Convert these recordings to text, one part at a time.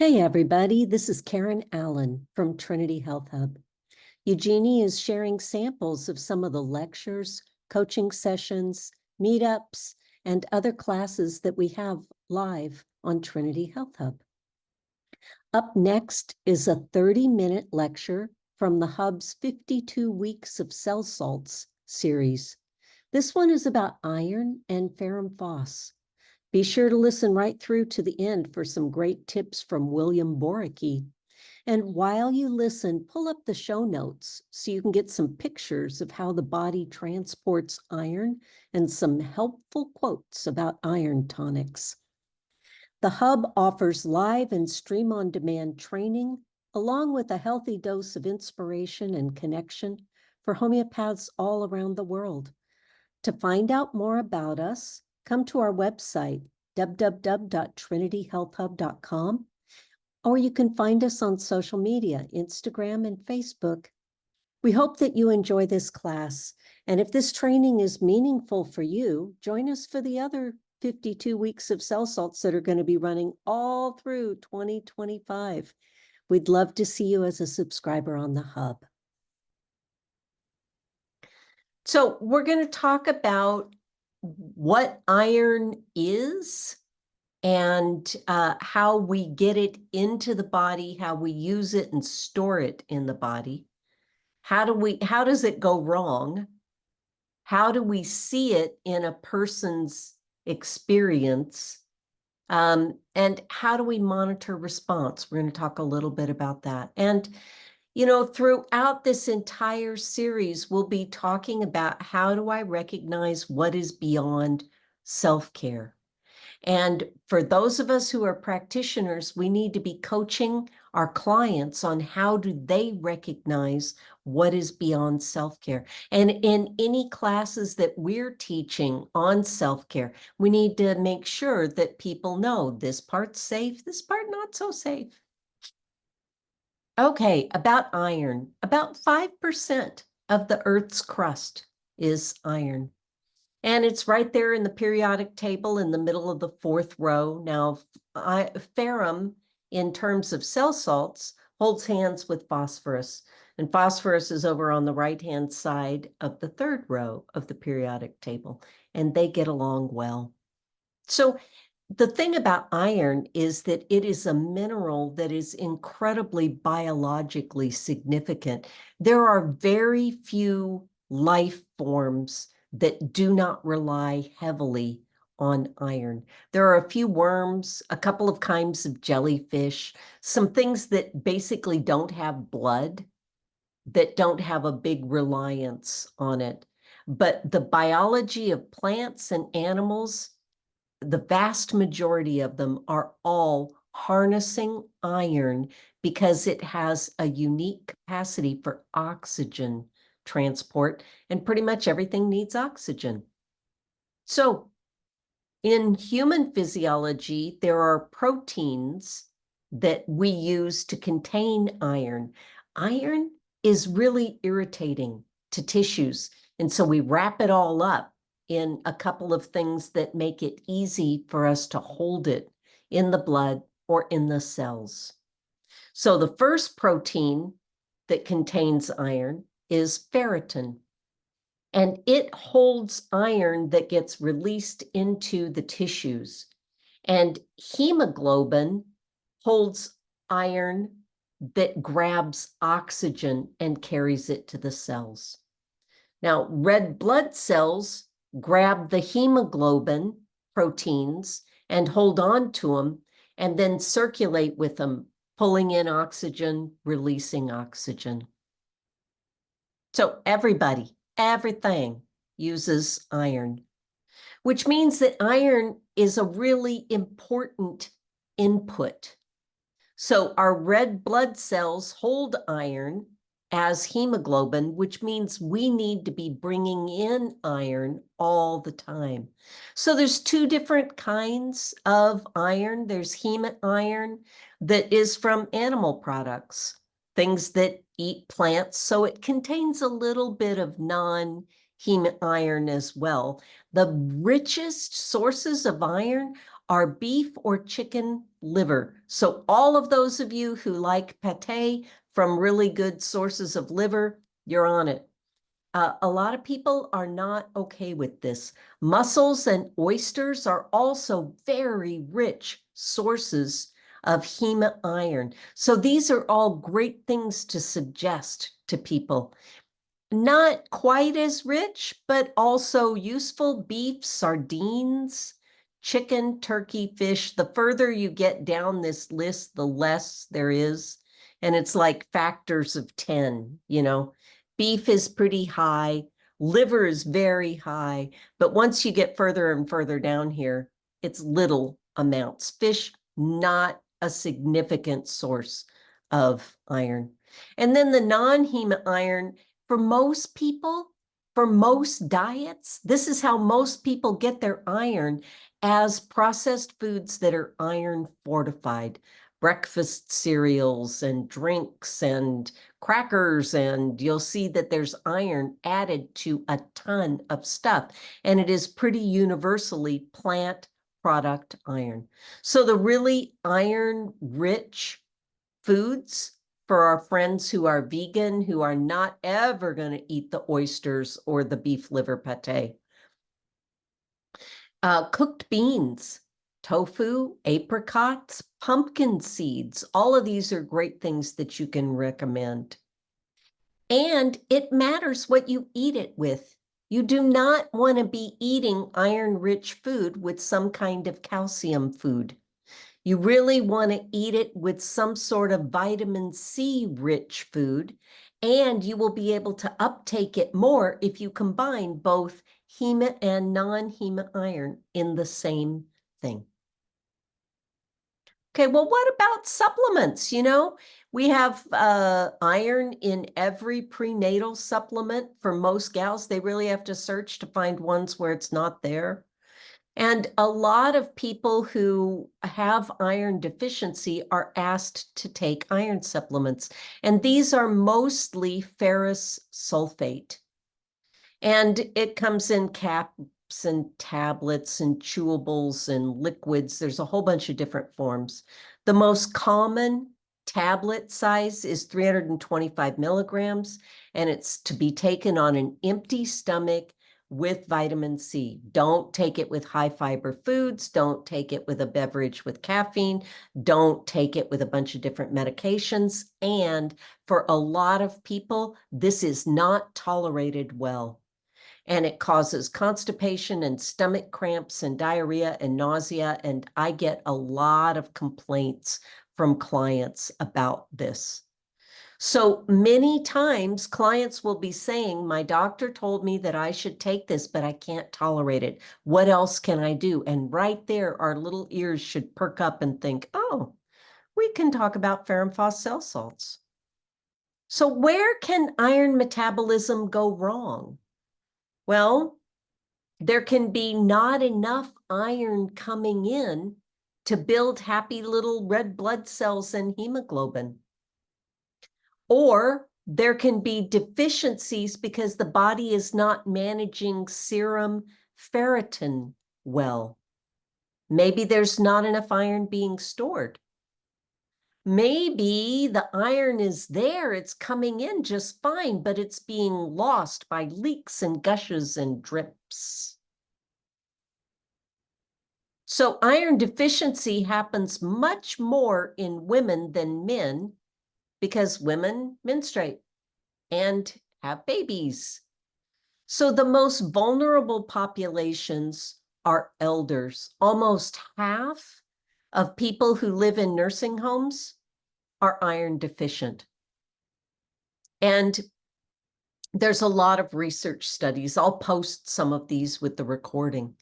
Hey everybody, this is Karen Allen from Trinity Health Hub. Eugenie is sharing samples of some of the lectures, coaching sessions, meetups, and other classes that we have live on Trinity Health Hub. Up next is a 30-minute lecture from the Hub's 52 Weeks of CellSalts series. This one is about iron and Ferrum Phos. Be sure to listen right through to the end for some great tips from William Boricki. And while you listen, pull up the show notes so you can get some pictures of how the body transports iron and some helpful quotes about iron tonics. The Hub offers live and stream-on-demand training, along with a healthy dose of inspiration and connection for homeopaths all around the world. To find out more about us, come to our website, www.trinityhealthhub.com, or you can find us on social media, Instagram and Facebook. We hope that you enjoy this class, and if this training is meaningful for you, join us for the other 52 weeks of CellSalts that are going to be running all through 2025. We'd love to see you as a subscriber on the Hub. So we're going to talk about what iron is and how we get it into the body, how we use it and store it in the body. How does it go wrong? How do we see it in a person's experience? And how do we monitor response? We're going to talk a little bit about that. And you know, throughout this entire series, we'll be talking about how do I recognize what is beyond self-care. And for those of us who are practitioners, we need to be coaching our clients on how do they recognize what is beyond self-care. And in any classes that we're teaching on self-care, we need to make sure that people know this part's safe, this part not so safe. Okay, about iron. About 5% of the Earth's crust is iron. And it's right there in the periodic table in the middle of the fourth row. Now, ferrum, in terms of cell salts, holds hands with phosphorus. And phosphorus is over on the right-hand side of the third row of the periodic table. And they get along well. So the thing about iron is that it is a mineral that is incredibly biologically significant. There are very few life forms that do not rely heavily on iron. There are a few worms, a couple of kinds of jellyfish, some things that basically don't have blood, that don't have a big reliance on it. But the biology of plants and animals, the vast majority of them are all harnessing iron because it has a unique capacity for oxygen transport, and pretty much everything needs oxygen. So in human physiology, there are proteins that we use to contain iron. Iron is really irritating to tissues, and so we wrap it all up in a couple of things that make it easy for us to hold it in the blood or in the cells. So the first protein that contains iron is ferritin, and it holds iron that gets released into the tissues. And hemoglobin holds iron that grabs oxygen and carries it to the cells. Now, red blood cells grab the hemoglobin proteins and hold on to them and then circulate with them, pulling in oxygen, releasing oxygen. So everything uses iron, which means that iron is a really important input. So our red blood cells hold iron as hemoglobin, which means we need to be bringing in iron all the time. So there's two different kinds of iron. There's heme iron that is from animal products, things that eat plants. So it contains a little bit of non-heme iron as well. The richest sources of iron are beef or chicken liver. So all of those of you who like pate from really good sources of liver, you're on it. A lot of people are not okay with this. Mussels and oysters are also very rich sources of heme iron. So these are all great things to suggest to people. Not quite as rich, but also useful: beef, sardines, chicken, turkey, fish. The further you get down this list, the less there is. And it's like factors of 10, you know. Beef is pretty high. Liver is very high. But once you get further and further down here, it's little amounts. Fish, not a significant source of iron. And then the non-heme iron, for most people, for most diets, this is how most people get their iron, as processed foods that are iron fortified. Breakfast cereals and drinks and crackers, and you'll see that there's iron added to a ton of stuff. And it is pretty universally plant product iron. So the really iron-rich foods for our friends who are vegan, who are not ever going to eat the oysters or the beef liver pate. Cooked beans, tofu, apricots, pumpkin seeds. All of these are great things that you can recommend. And it matters what you eat it with. You do not want to be eating iron-rich food with some kind of calcium food. You really want to eat it with some sort of vitamin C rich food, and you will be able to uptake it more if you combine both heme and non-heme iron in the same thing. Okay, well, what about supplements? You know, we have iron in every prenatal supplement. For most gals, they really have to search to find ones where it's not there. And a lot of people who have iron deficiency are asked to take iron supplements. And these are mostly ferrous sulfate. And it comes in caps and tablets and chewables and liquids. There's a whole bunch of different forms. The most common tablet size is 325 milligrams, and it's to be taken on an empty stomach with vitamin C. Don't take it with high fiber foods. Don't take it with a beverage with caffeine. Don't take it with a bunch of different medications. And for a lot of people, this is not tolerated well. And it causes constipation and stomach cramps and diarrhea and nausea. And I get a lot of complaints from clients about this. So many times clients will be saying, my doctor told me that I should take this, but I can't tolerate it. What else can I do? And right there, our little ears should perk up and think, oh, we can talk about Ferrum Phos cell salts. So where can iron metabolism go wrong? Well, there can be not enough iron coming in to build happy little red blood cells and hemoglobin. Or there can be deficiencies because the body is not managing serum ferritin well. Maybe there's not enough iron being stored. Maybe the iron is there, it's coming in just fine, but it's being lost by leaks and gushes and drips. So iron deficiency happens much more in women than men because women menstruate and have babies. So the most vulnerable populations are elders. Almost half of people who live in nursing homes are iron deficient. And there's a lot of research studies. I'll post some of these with the recording.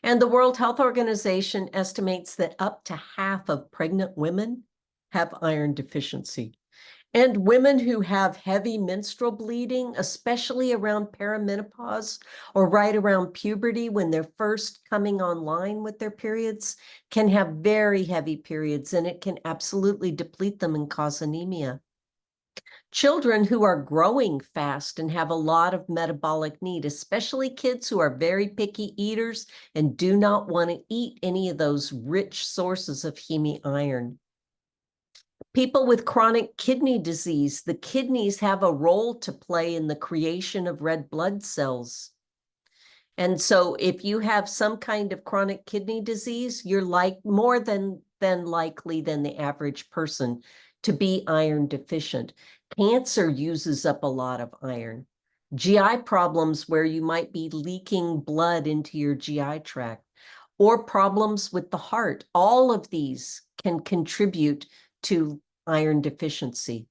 And the World Health Organization estimates that up to half of pregnant women have iron deficiency. And women who have heavy menstrual bleeding, especially around perimenopause or right around puberty when they're first coming online with their periods, can have very heavy periods, and it can absolutely deplete them and cause anemia. Children who are growing fast and have a lot of metabolic need, especially kids who are very picky eaters and do not want to eat any of those rich sources of heme iron. People with chronic kidney disease, the kidneys have a role to play in the creation of red blood cells. And so if you have some kind of chronic kidney disease, you're like more than likely than the average person to be iron deficient. Cancer uses up a lot of iron. GI problems where you might be leaking blood into your GI tract, or problems with the heart, all of these can contribute to iron deficiency.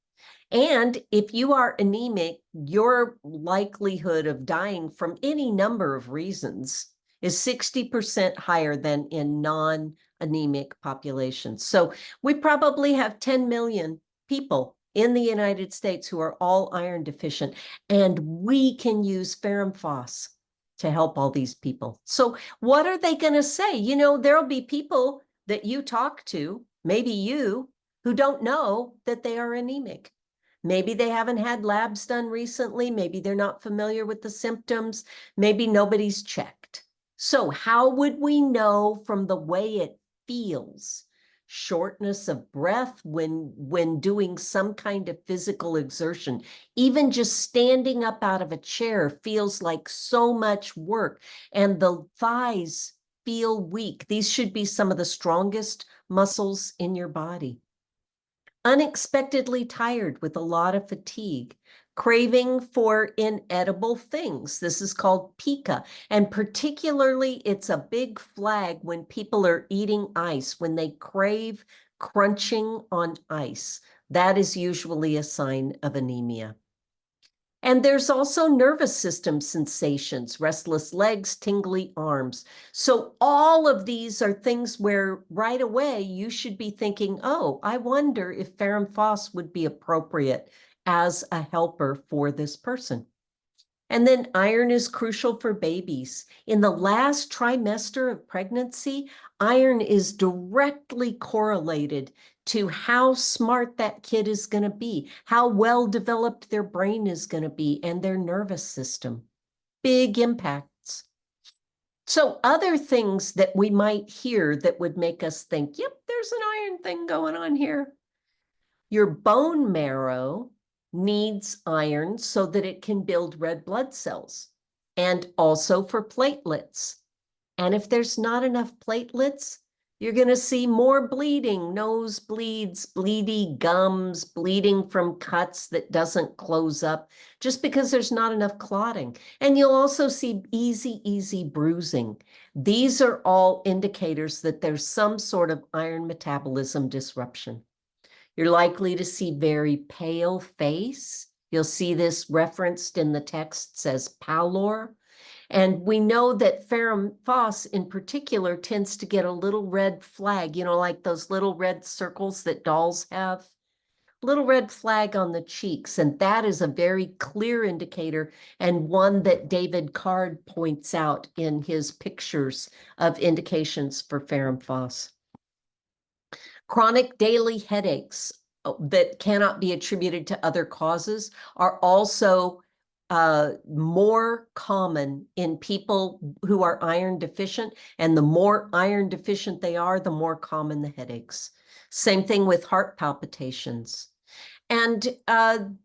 And if you are anemic, your likelihood of dying from any number of reasons is 60% higher than in non-anemic populations. So we probably have 10 million people in the United States who are all iron deficient, and we can use Ferrum Phos to help all these people. So what are they going to say? You know, there'll be people that you talk to, maybe you, who don't know that they are anemic. Maybe they haven't had labs done recently. Maybe they're not familiar with the symptoms. Maybe nobody's checked. So how would we know from the way it feels? Shortness of breath when doing some kind of physical exertion. Even just standing up out of a chair feels like so much work, and the thighs feel weak. These should be some of the strongest muscles in your body. Unexpectedly tired with a lot of fatigue, craving for inedible things. This is called pica. And particularly, it's a big flag when people are eating ice, when they crave crunching on ice. That is usually a sign of anemia. And there's also nervous system sensations, restless legs, tingly arms. So all of these are things where right away you should be thinking, oh, I wonder if Ferrum Phos would be appropriate as a helper for this person. And then iron is crucial for babies. In the last trimester of pregnancy, iron is directly correlated to how smart that kid is going to be, how well developed their brain is going to be, and their nervous system. Big impacts. So other things that we might hear that would make us think, yep, there's an iron thing going on here. Your bone marrow needs iron so that it can build red blood cells, and also for platelets. And if there's not enough platelets, you're going to see more bleeding, nosebleeds, bleedy gums, bleeding from cuts that doesn't close up, just because there's not enough clotting. And you'll also see easy bruising. These are all indicators that there's some sort of iron metabolism disruption. You're likely to see very pale face. You'll see this referenced in the texts as pallor. And we know that Ferrum Phos in particular tends to get a little red flag, you know, like those little red circles that dolls have. Little red flag on the cheeks. And that is a very clear indicator, and one that David Card points out in his pictures of indications for Ferrum Phos. Chronic daily headaches that cannot be attributed to other causes are also more common in people who are iron deficient. And the more iron deficient they are, the more common the headaches. Same thing with heart palpitations. And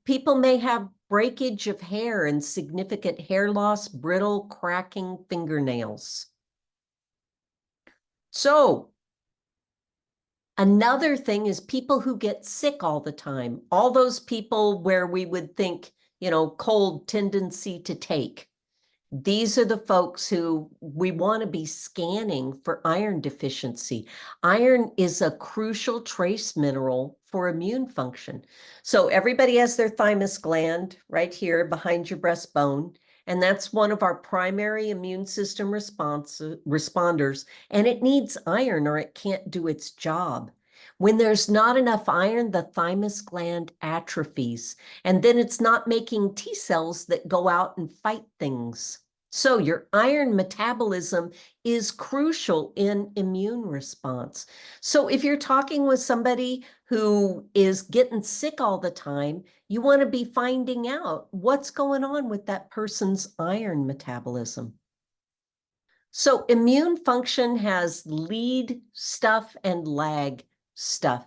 people may have breakage of hair and significant hair loss, brittle, cracking fingernails. So another thing is people who get sick all the time. All those people where we would think, you know, cold tendency to take. These are the folks who we want to be scanning for iron deficiency. Iron is a crucial trace mineral for immune function. So everybody has their thymus gland right here behind your breastbone. And that's one of our primary immune system responders. And it needs iron or it can't do its job. When there's not enough iron, the thymus gland atrophies. And then it's not making T cells that go out and fight things. So your iron metabolism is crucial in immune response. So if you're talking with somebody who is getting sick all the time, you want to be finding out what's going on with that person's iron metabolism. So immune function has lead stuff and lag stuff.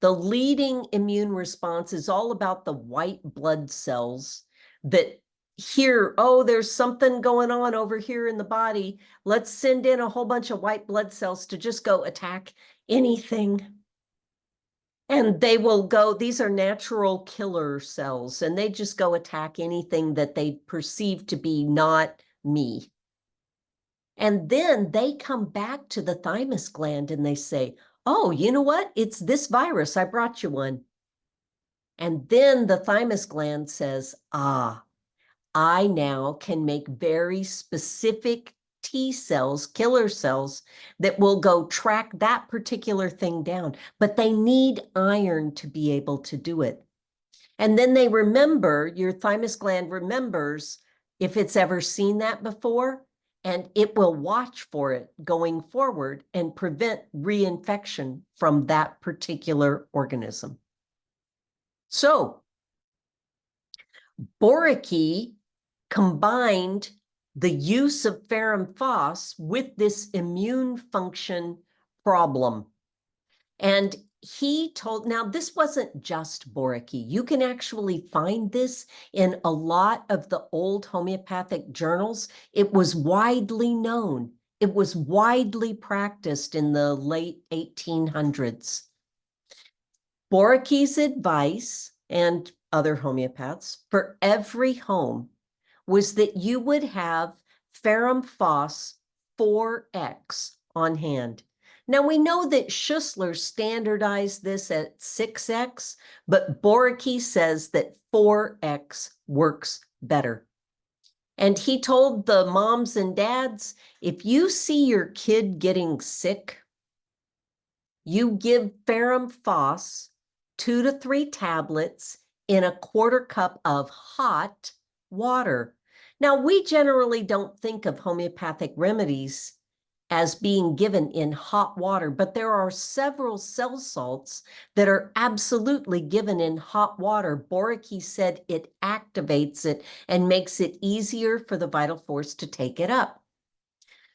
The leading immune response is all about the white blood cells that hear, oh, there's something going on over here in the body. Let's send in a whole bunch of white blood cells to just go attack anything. And they will go, these are natural killer cells, and they just go attack anything that they perceive to be not me. And then they come back to the thymus gland and they say, oh, you know what? It's this virus. I brought you one. And then the thymus gland says, ah, I now can make very specific T cells, killer cells, that will go track that particular thing down. But they need iron to be able to do it. And then they remember, your thymus gland remembers if it's ever seen that before, and it will watch for it going forward and prevent reinfection from that particular organism. So Boricky combined the use of Ferrum Phos with this immune function problem. And he told, now this wasn't just Boricky. You can actually find this in a lot of the old homeopathic journals. It was widely known. It was widely practiced in the late 1800s. Boricky's advice, and other homeopaths, for every home was that you would have Ferrum Phos 4X on hand. Now, we know that Schussler standardized this at 6X, but Boricky says that 4X works better. And he told the moms and dads, if you see your kid getting sick, you give Ferrum Phos 2 to 3 tablets in a quarter cup of hot water. Now, we generally don't think of homeopathic remedies as being given in hot water, but there are several cell salts that are absolutely given in hot water. Boricky said it activates it and makes it easier for the vital force to take it up.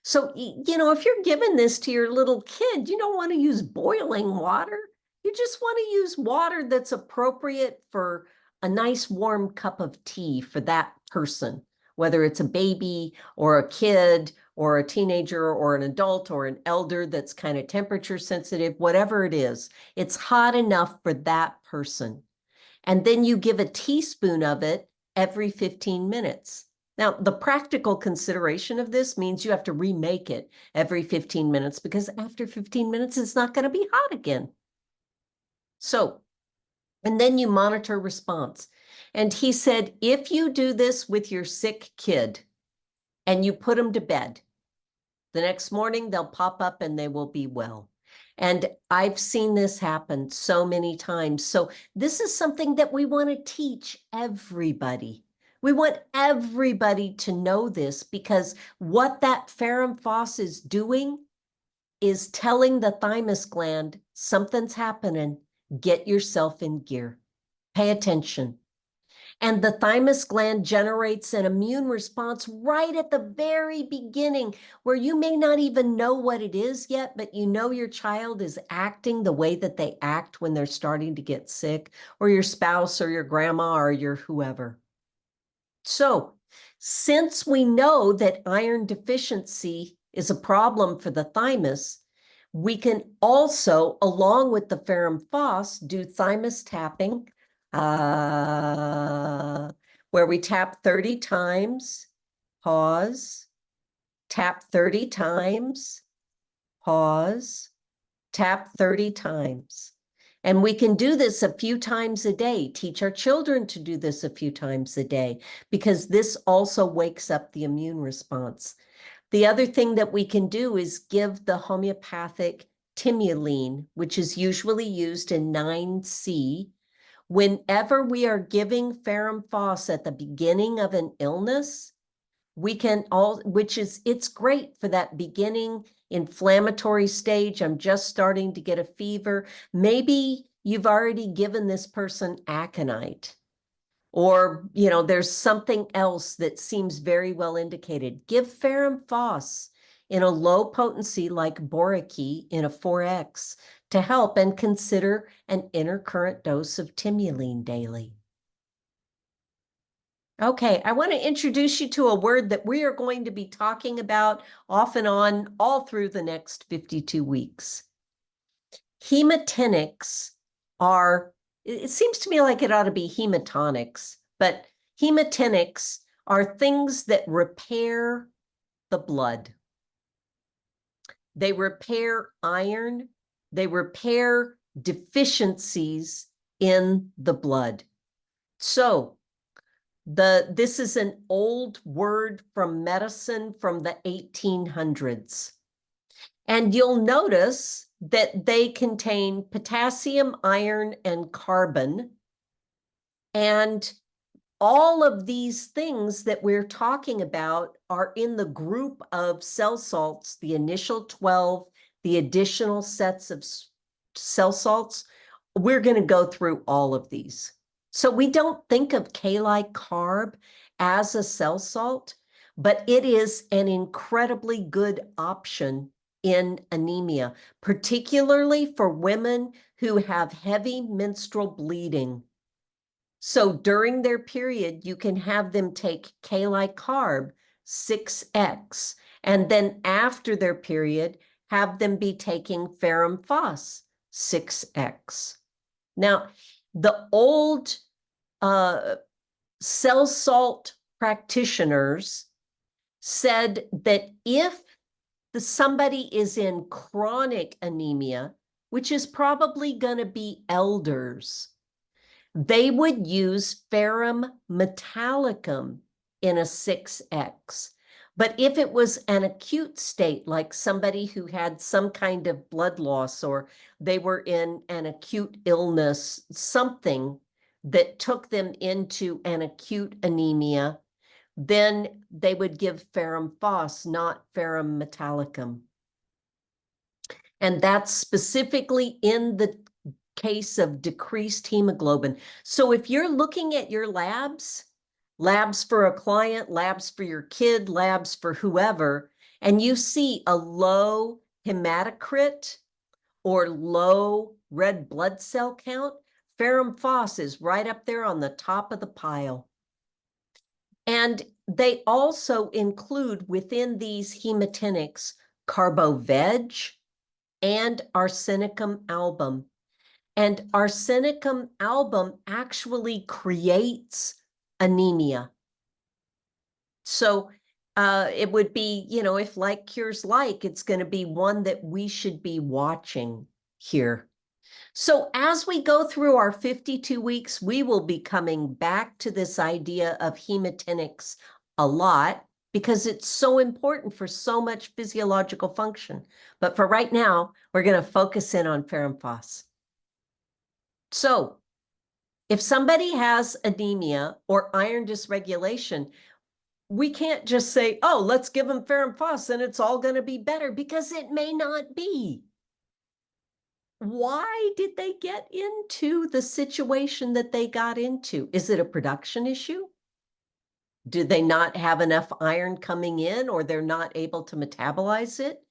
So, you know, if you're giving this to your little kid, you don't want to use boiling water. You just want to use water that's appropriate for a nice warm cup of tea for that person, whether it's a baby or a kid or a teenager or an adult or an elder that's kind of temperature sensitive, whatever it is, it's hot enough for that person. And then you give a teaspoon of it every 15 minutes. Now, the practical consideration of this means you have to remake it every 15 minutes because after 15 minutes, it's not going to be hot again. So, and then you monitor response. And he said, if you do this with your sick kid and you put them to bed, the next morning they'll pop up and they will be well. And I've seen this happen so many times. So this is something that we want to teach everybody. We want everybody to know this because what that Ferrum Phos is doing is telling the thymus gland, something's happening, get yourself in gear. Pay attention. And the thymus gland generates an immune response right at the very beginning, where you may not even know what it is yet, but you know your child is acting the way that they act when they're starting to get sick, or your spouse or your grandma or your whoever. So, since we know that iron deficiency is a problem for the thymus, we can also, along with the Ferrum Phos, do thymus tapping, where we tap 30 times, pause, tap 30 times, pause, tap 30 times. And we can do this a few times a day, teach our children to do this a few times a day, because this also wakes up the immune response. The other thing that we can do is give the homeopathic timoline, which is usually used in 9C. Whenever we are giving Ferrum Phos at the beginning of an illness, We can which is, it's great for that beginning inflammatory stage. I'm just starting to get a fever. Maybe you've already given this person aconite, or, there's something else that seems very well indicated. Give Ferrum Phos in a low potency like Boraki in a 4X to help, and consider an intercurrent dose of Tymulene daily. Okay, I want to introduce you to a word that we are going to be talking about off and on all through the next 52 weeks. Hematinics are, it seems to me like it ought to be hematonics, but hematinics are things that repair the blood. They repair iron. They repair deficiencies in the blood. So this is an old word from medicine from the 1800s. And you'll notice that they contain potassium, iron, and carbon. And all of these things that we're talking about are in the group of cell salts, the initial 12, the additional sets of cell salts. We're going to go through all of these. So we don't think of Kali carb as a cell salt, but it is an incredibly good option in anemia, particularly for women who have heavy menstrual bleeding. So during their period, you can have them take Kali carb 6X, and then after their period, have them be taking Ferrum Phos 6X. Now, the old cell salt practitioners said that if somebody is in chronic anemia, which is probably going to be elders, they would use Ferrum metallicum in a 6X. But if it was an acute state, like somebody who had some kind of blood loss, or they were in an acute illness, something that took them into an acute anemia, then they would give Ferrum Phos, not Ferrum metallicum. And that's specifically in the case of decreased hemoglobin. So if you're looking at your labs for a client, labs for your kid, labs for whoever, and you see a low hematocrit or low red blood cell count, Ferrum Phos is right up there on the top of the pile. And they also include within these hematinics Carbo-Veg and Arsenicum album. And Arsenicum album actually creates anemia. So it would be, if like cures like, it's going to be one that we should be watching here. So as we go through our 52 weeks, we will be coming back to this idea of hematinics a lot, because it's so important for so much physiological function. But for right now, we're going to focus in on Ferrum Phos. So if somebody has anemia or iron dysregulation, we can't just say, oh, let's give them Ferrum Phos and it's all going to be better, because it may not be. Why did they get into the situation that they got into? Is it a production issue? Did they not have enough iron coming in, or they're not able to metabolize it?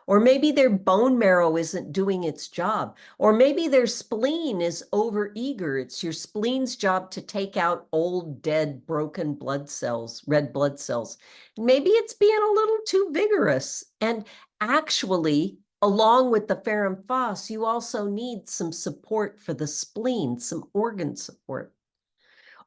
Or maybe their bone marrow isn't doing its job. Or maybe their spleen is overeager. It's your spleen's job to take out old, dead, broken blood cells, red blood cells. Maybe it's being a little too vigorous. And actually, along with the Ferrum Phos, you also need some support for the spleen, some organ support.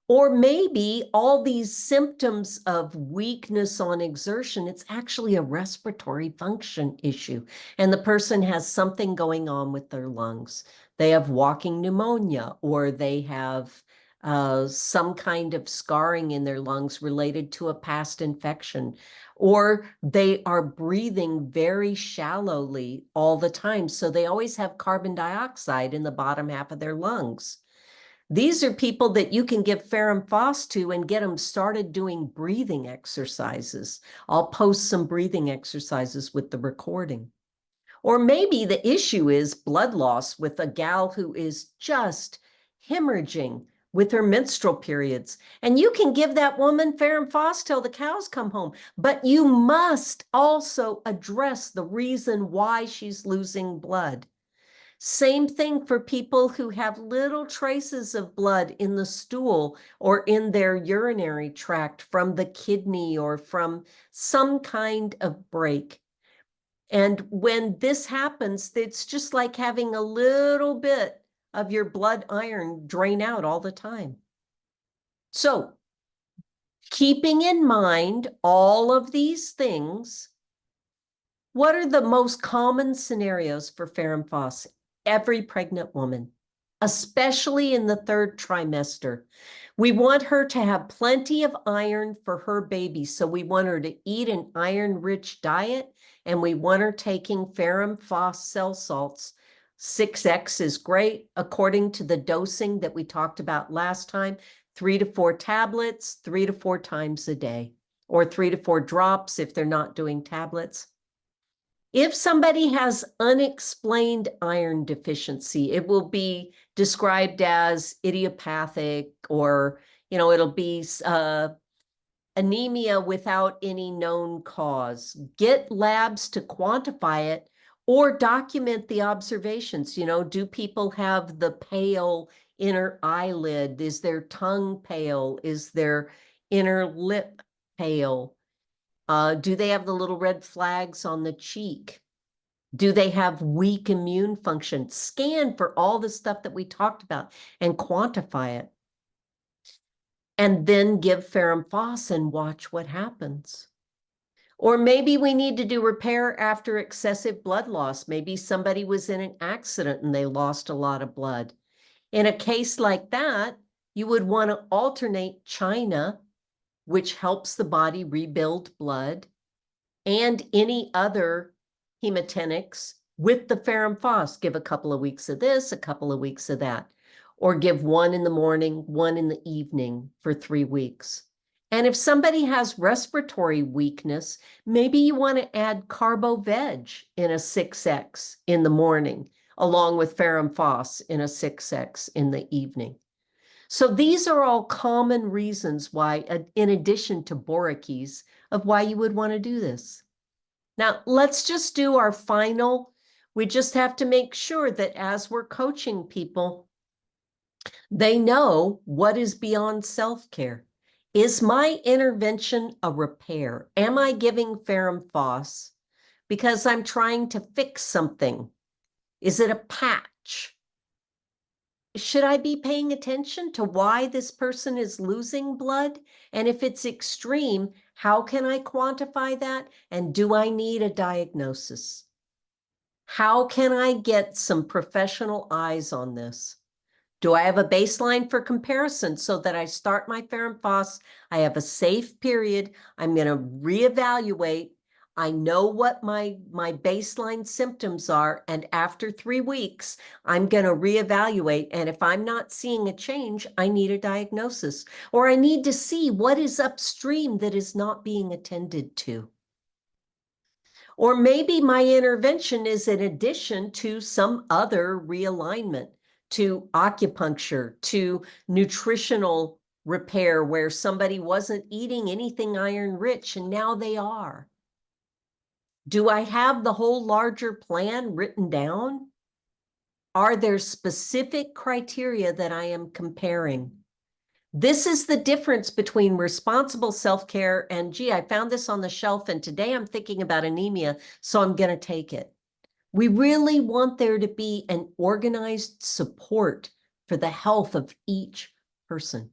Or maybe all these symptoms of weakness on exertion, it's actually a respiratory function issue, and the person has something going on with their lungs. They have walking pneumonia, or they have some kind of scarring in their lungs related to a past infection, or they are breathing very shallowly all the time, so they always have carbon dioxide in the bottom half of their lungs. These are people that you can give Ferrum Phos to and get them started doing breathing exercises. I'll post some breathing exercises with the recording. Or maybe the issue is blood loss with a gal who is just hemorrhaging with her menstrual periods. And you can give that woman Ferrum Phos till the cows come home. But you must also address the reason why she's losing blood. Same thing for people who have little traces of blood in the stool or in their urinary tract from the kidney or from some kind of break. And when this happens, it's just like having a little bit of your blood iron drain out all the time. So, keeping in mind all of these things, what are the most common scenarios for Ferrum Phos? Every pregnant woman, especially in the 3rd trimester. We want her to have plenty of iron for her baby. So we want her to eat an iron-rich diet, and we want her taking Ferrum Phos CellSalts. 6x is great according to the dosing that we talked about last time. 3 to 4 tablets, 3 to 4 times a day, or 3 to 4 drops if they're not doing tablets. If somebody has unexplained iron deficiency, it will be described as idiopathic, or, it'll be anemia without any known cause. Get labs to quantify it or document the observations. Do people have the pale inner eyelid? Is their tongue pale? Is their inner lip pale? Do they have the little red flags on the cheek? Do they have weak immune function? Scan for all the stuff that we talked about and quantify it. And then give Ferrum Phos and watch what happens. Or maybe we need to do repair after excessive blood loss. Maybe somebody was in an accident and they lost a lot of blood. In a case like that, you would want to alternate China, which helps the body rebuild blood, and any other hematinics with the Ferrum Phos. Give a couple of weeks of this, a couple of weeks of that, or give 1 in the morning, 1 in the evening for 3 weeks. And if somebody has respiratory weakness, maybe you want to add carbo-veg in a 6x in the morning, along with Ferrum Phos in a 6x in the evening. So these are all common reasons why, in addition to boriches, of why you would want to do this. Now, let's just do our final. We just have to make sure that as we're coaching people, they know what is beyond self-care. Is my intervention a repair? Am I giving Ferrum Phos because I'm trying to fix something? Is it a patch? Should I be paying attention to why this person is losing blood? And if it's extreme, how can I quantify that? And do I need a diagnosis? How can I get some professional eyes on this? Do I have a baseline for comparison so that I start my Ferrum Phos, I have a safe period, I'm going to reevaluate, I know what my baseline symptoms are, and after 3 weeks, I'm going to reevaluate, and if I'm not seeing a change, I need a diagnosis, or I need to see what is upstream that is not being attended to. Or maybe my intervention is in addition to some other realignment, to acupuncture, to nutritional repair where somebody wasn't eating anything iron rich and now they are. Do I have the whole larger plan written down? Are there specific criteria that I am comparing? This is the difference between responsible self-care and, gee, I found this on the shelf and today I'm thinking about anemia, so I'm going to take it. We really want there to be an organized support for the health of each person.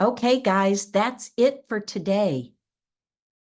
Okay, guys, that's it for today.